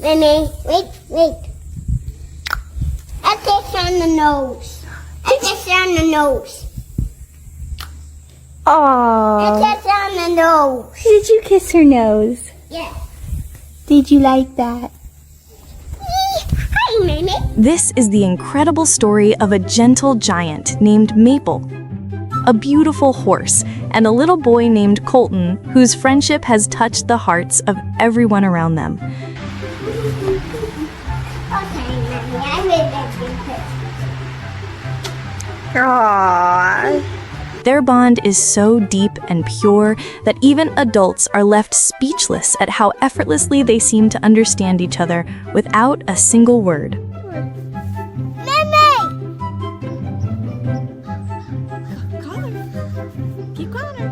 Mimi, wait. I kiss on the nose. I kiss on the nose. Aww. I kiss on the nose. Did you kiss her nose? Yes. Did you like that? Hi, Mimi. This is the incredible story of a gentle giant named Maple, a beautiful horse, and a little boy named Colton, whose friendship has touched the hearts of everyone around them. Okay, Mimi, I will let you kiss. Aww. Their bond is so deep and pure that even adults are left speechless at how effortlessly they seem to understand each other without a single word. Mimi! Call her. Keep calling her.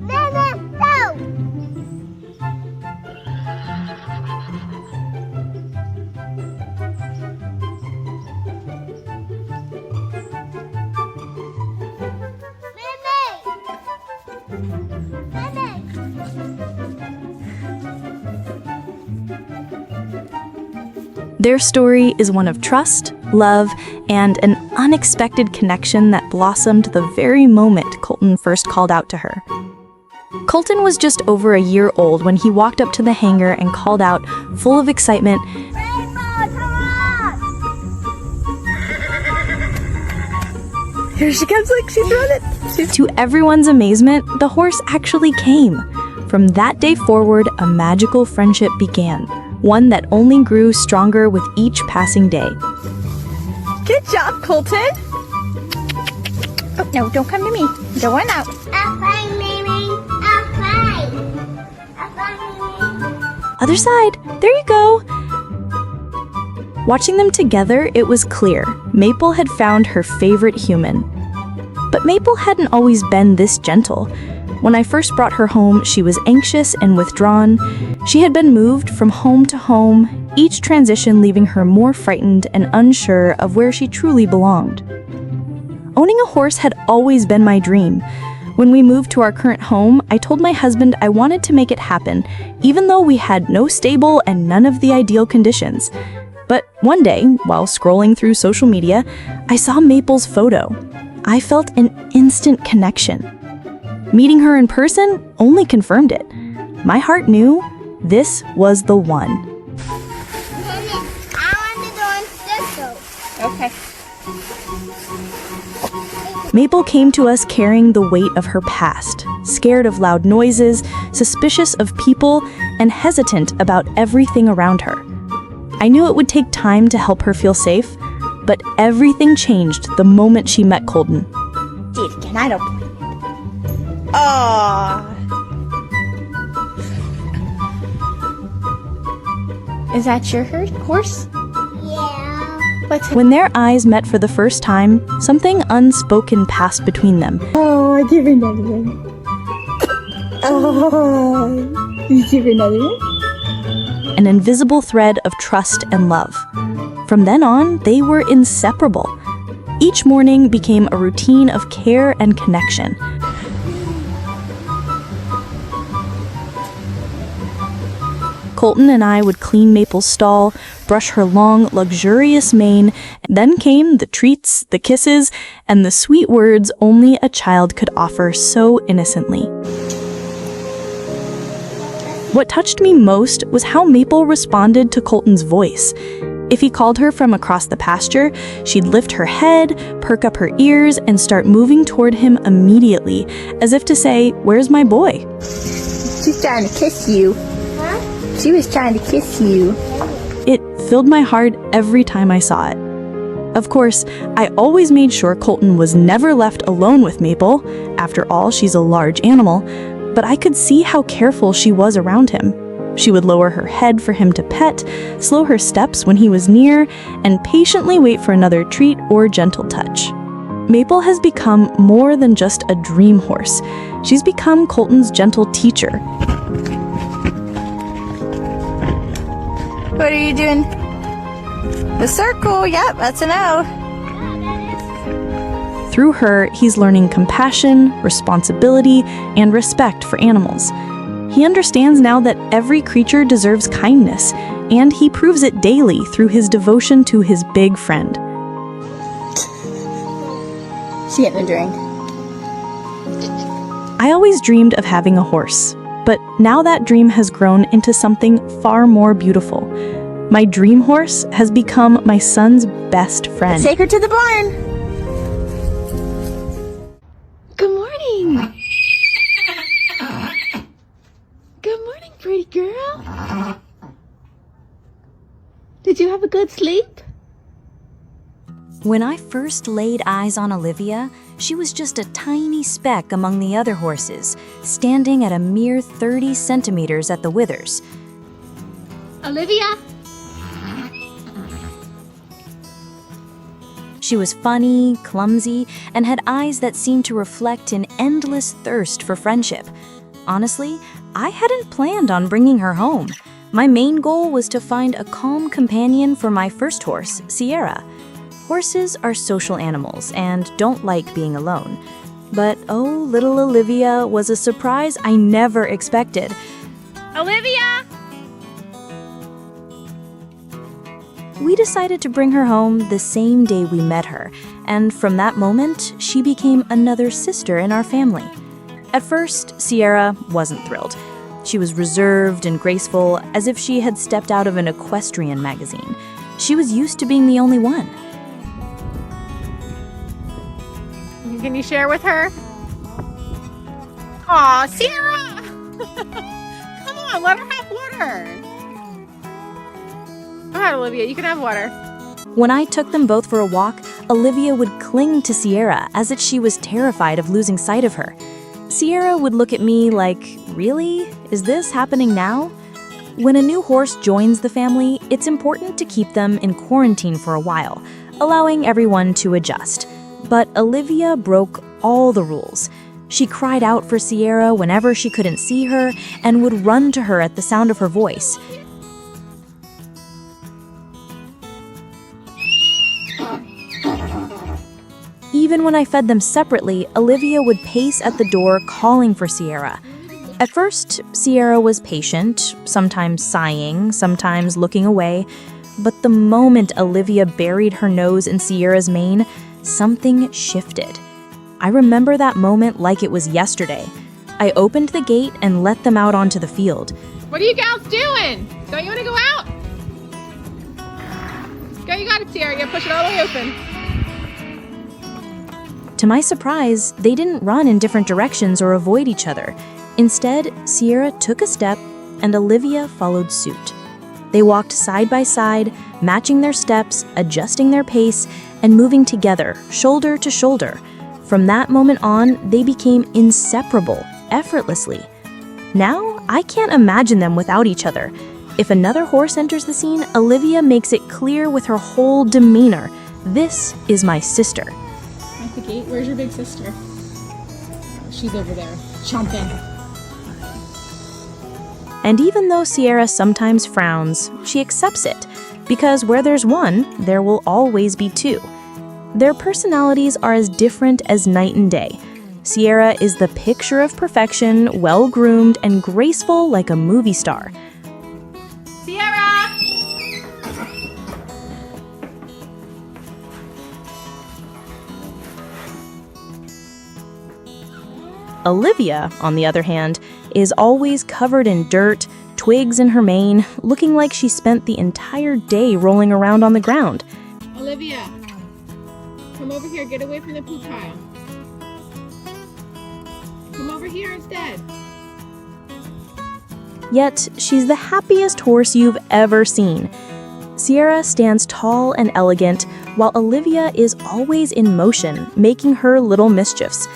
Mimi, go! Their story is one of trust, love, and an unexpected connection that blossomed the very moment Colton first called out to her. Colton was just over a year old when he walked up to the hangar and called out, full of excitement, Here she comes, look, she's running. To everyone's amazement, the horse actually came. From that day forward, a magical friendship began, one that only grew stronger with each passing day. Good job, Colton. Oh, no, don't come to me. Go on out. I'll find Mimi. I'll find Mimi. Other side, there you go. Watching them together, it was clear Maple had found her favorite human. But Maple hadn't always been this gentle. When I first brought her home, she was anxious and withdrawn. She had been moved from home to home, each transition leaving her more frightened and unsure of where she truly belonged. Owning a horse had always been my dream. When we moved to our current home, I told my husband I wanted to make it happen, even though we had no stable and none of the ideal conditions. But one day, while scrolling through social media, I saw Maple's photo. I felt an instant connection. Meeting her in person only confirmed it. My heart knew this was the one. Mimi, I want to go in circles. Okay. Maple came to us carrying the weight of her past, scared of loud noises, suspicious of people, and hesitant about everything around her. I knew it would take time to help her feel safe, but everything changed the moment she met Colton. Do it again, I don't believe it. Aww. Is that your horse? Yeah. What's When their eyes met for the first time, something unspoken passed between them. Oh, give her another one. Oh, you give her another one? An invisible thread of trust and love. From then on, they were inseparable. Each morning became a routine of care and connection. Colton and I would clean Maple's stall, brush her long, luxurious mane, and then came the treats, the kisses, and the sweet words only a child could offer so innocently. What touched me most was how Maple responded to Colton's voice. If he called her from across the pasture, she'd lift her head, perk up her ears, and start moving toward him immediately, as if to say, "Where's my boy?" She's trying to kiss you. Huh? She was trying to kiss you. It filled my heart every time I saw it. Of course, I always made sure Colton was never left alone with Maple. After all, she's a large animal. But I could see how careful she was around him. She would lower her head for him to pet, slow her steps when he was near, and patiently wait for another treat or gentle touch. Maple has become more than just a dream horse. She's become Colton's gentle teacher. What are you doing? The circle, yep, that's an O. Through her, he's learning compassion, responsibility, and respect for animals. He understands now that every creature deserves kindness, and he proves it daily through his devotion to his big friend. She getting a drink. I always dreamed of having a horse, but now that dream has grown into something far more beautiful. My dream horse has become my son's best friend. Take her to the barn. Good morning. Good morning, pretty girl. Did you have a good sleep? When I first laid eyes on Olivia, she was just a tiny speck among the other horses, standing at a mere 30 centimeters at the withers. Olivia? She was funny, clumsy, and had eyes that seemed to reflect an endless thirst for friendship. Honestly, I hadn't planned on bringing her home. My main goal was to find a calm companion for my first horse, Sierra. Horses are social animals and don't like being alone. But oh, little Olivia was a surprise I never expected. Olivia! We decided to bring her home the same day we met her, and from that moment, she became another sister in our family. At first, Sierra wasn't thrilled. She was reserved and graceful, as if she had stepped out of an equestrian magazine. She was used to being the only one. Can you share with her? Aw, Sierra! Come on, let her have water. Go ahead, Olivia, you can have water. When I took them both for a walk, Olivia would cling to Sierra as if she was terrified of losing sight of her. Sierra would look at me like, really? Is this happening now? When a new horse joins the family, it's important to keep them in quarantine for a while, allowing everyone to adjust. But Olivia broke all the rules. She cried out for Sierra whenever she couldn't see her and would run to her at the sound of her voice. Even when I fed them separately, Olivia would pace at the door calling for Sierra. At first, Sierra was patient, sometimes sighing, sometimes looking away. But the moment Olivia buried her nose in Sierra's mane, something shifted. I remember that moment like it was yesterday. I opened the gate and let them out onto the field. What are you gals doing? Don't you want to go out? Go, you got it, Sierra. You push it all the way open. To my surprise, they didn't run in different directions or avoid each other. Instead, Sierra took a step and Olivia followed suit. They walked side by side, matching their steps, adjusting their pace, and moving together, shoulder to shoulder. From that moment on, they became inseparable, effortlessly. Now, I can't imagine them without each other. If another horse enters the scene, Olivia makes it clear with her whole demeanor, this is my sister. At the gate, where's your big sister? Oh, she's over there, chomping. And even though Sierra sometimes frowns, she accepts it, because where there's one, there will always be two. Their personalities are as different as night and day. Sierra is the picture of perfection, well-groomed and graceful like a movie star. Sierra! Olivia, on the other hand, is always covered in dirt, twigs in her mane, looking like she spent the entire day rolling around on the ground. Olivia, come over here. Get away from the poop pile. Come over here instead. Yet, she's the happiest horse you've ever seen. Sierra stands tall and elegant, while Olivia is always in motion, making her little mischiefs.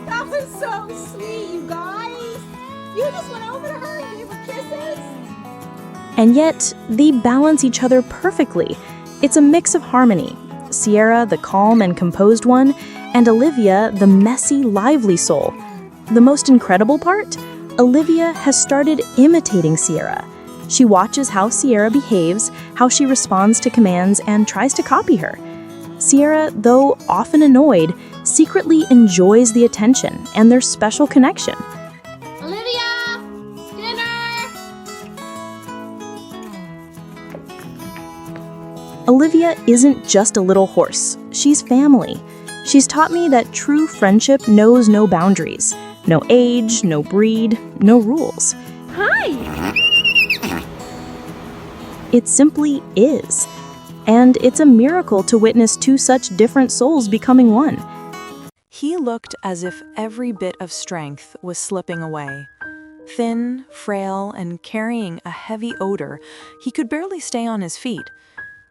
That was so sweet, you guys. You just went over to her and gave her kisses. And yet, they balance each other perfectly. It's a mix of harmony. Sierra, the calm and composed one, and Olivia, the messy, lively soul. The most incredible part? Olivia has started imitating Sierra. She watches how Sierra behaves, how she responds to commands, and tries to copy her. Sierra, though often annoyed, secretly enjoys the attention and their special connection. Olivia, dinner. Olivia isn't just a little horse, she's family. She's taught me that true friendship knows no boundaries, no age, no breed, no rules. Hi. It simply is. And it's a miracle to witness two such different souls becoming one. He looked as if every bit of strength was slipping away. Thin, frail, and carrying a heavy odor, he could barely stay on his feet.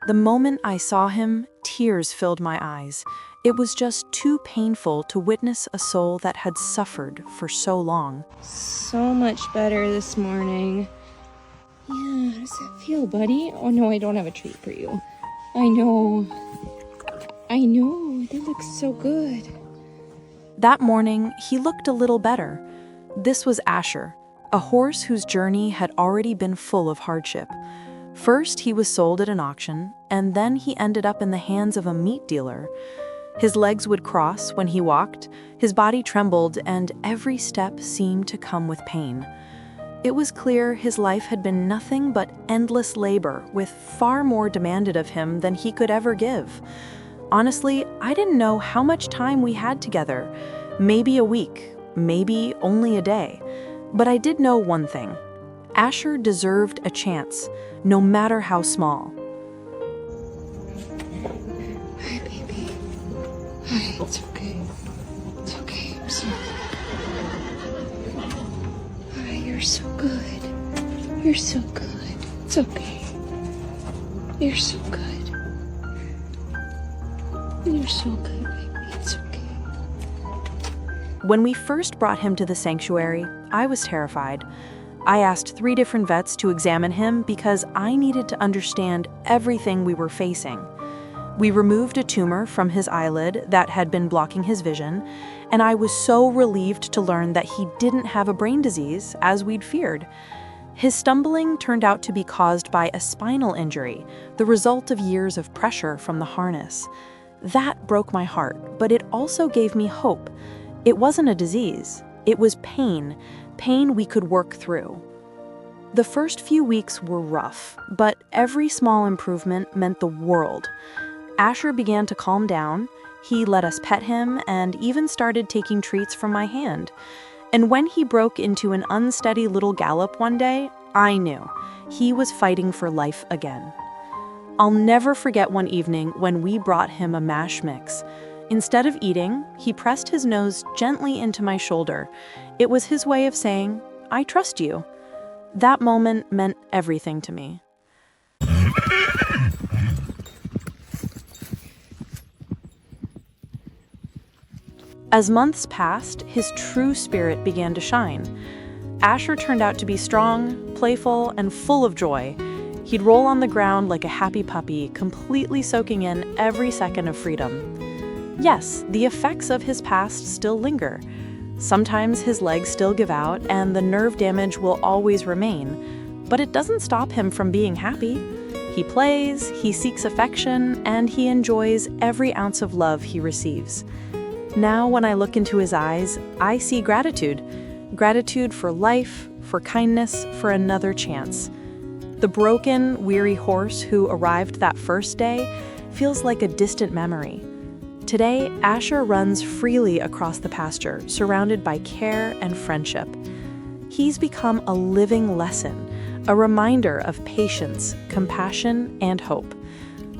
The moment I saw him, tears filled my eyes. It was just too painful to witness a soul that had suffered for so long. So much better this morning. Yeah, how does that feel, buddy? Oh no, I don't have a treat for you. I know, that looks so good. That morning, he looked a little better. This was Asher, a horse whose journey had already been full of hardship. First, he was sold at an auction, and then he ended up in the hands of a meat dealer. His legs would cross when he walked, his body trembled, and every step seemed to come with pain. It was clear his life had been nothing but endless labor, with far more demanded of him than he could ever give. Honestly, I didn't know how much time we had together. Maybe a week, maybe only a day. But I did know one thing. Asher deserved a chance, no matter how small. Hi, baby. Hi, it's okay. It's okay, I'm sorry. Hi, you're so good. You're so good. It's okay. You're so good. You're so good, baby. It's okay. When we first brought him to the sanctuary, I was terrified. I asked 3 different vets to examine him because I needed to understand everything we were facing. We removed a tumor from his eyelid that had been blocking his vision, and I was so relieved to learn that he didn't have a brain disease, as we'd feared. His stumbling turned out to be caused by a spinal injury, the result of years of pressure from the harness. That broke my heart, but it also gave me hope. It wasn't a disease. It was pain we could work through. The first few weeks were rough, but every small improvement meant the world. Asher began to calm down, he let us pet him, and even started taking treats from my hand. And when he broke into an unsteady little gallop one day, I knew he was fighting for life again. I'll never forget one evening when we brought him a mash mix. Instead of eating, he pressed his nose gently into my shoulder. It was his way of saying, "I trust you." That moment meant everything to me. As months passed, his true spirit began to shine. Asher turned out to be strong, playful, and full of joy. He'd roll on the ground like a happy puppy, completely soaking in every second of freedom. Yes, the effects of his past still linger. Sometimes his legs still give out, and the nerve damage will always remain. But it doesn't stop him from being happy. He plays, he seeks affection, and he enjoys every ounce of love he receives. Now, when I look into his eyes, I see gratitude. Gratitude for life, for kindness, for another chance. The broken, weary horse who arrived that first day feels like a distant memory. Today, Asher runs freely across the pasture, surrounded by care and friendship. He's become a living lesson, a reminder of patience, compassion, and hope.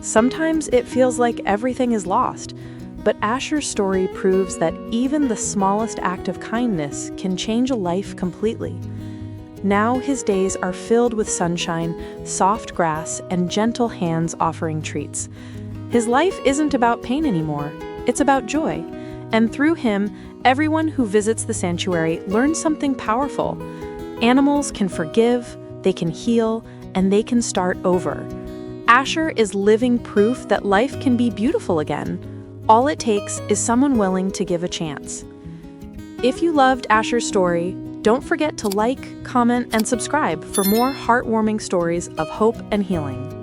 Sometimes it feels like everything is lost, but Asher's story proves that even the smallest act of kindness can change a life completely. Now his days are filled with sunshine, soft grass, and gentle hands offering treats. His life isn't about pain anymore, it's about joy. And through him, everyone who visits the sanctuary learns something powerful. Animals can forgive, they can heal, and they can start over. Asher is living proof that life can be beautiful again. All it takes is someone willing to give a chance. If you loved Asher's story, don't forget to like, comment, and subscribe for more heartwarming stories of hope and healing.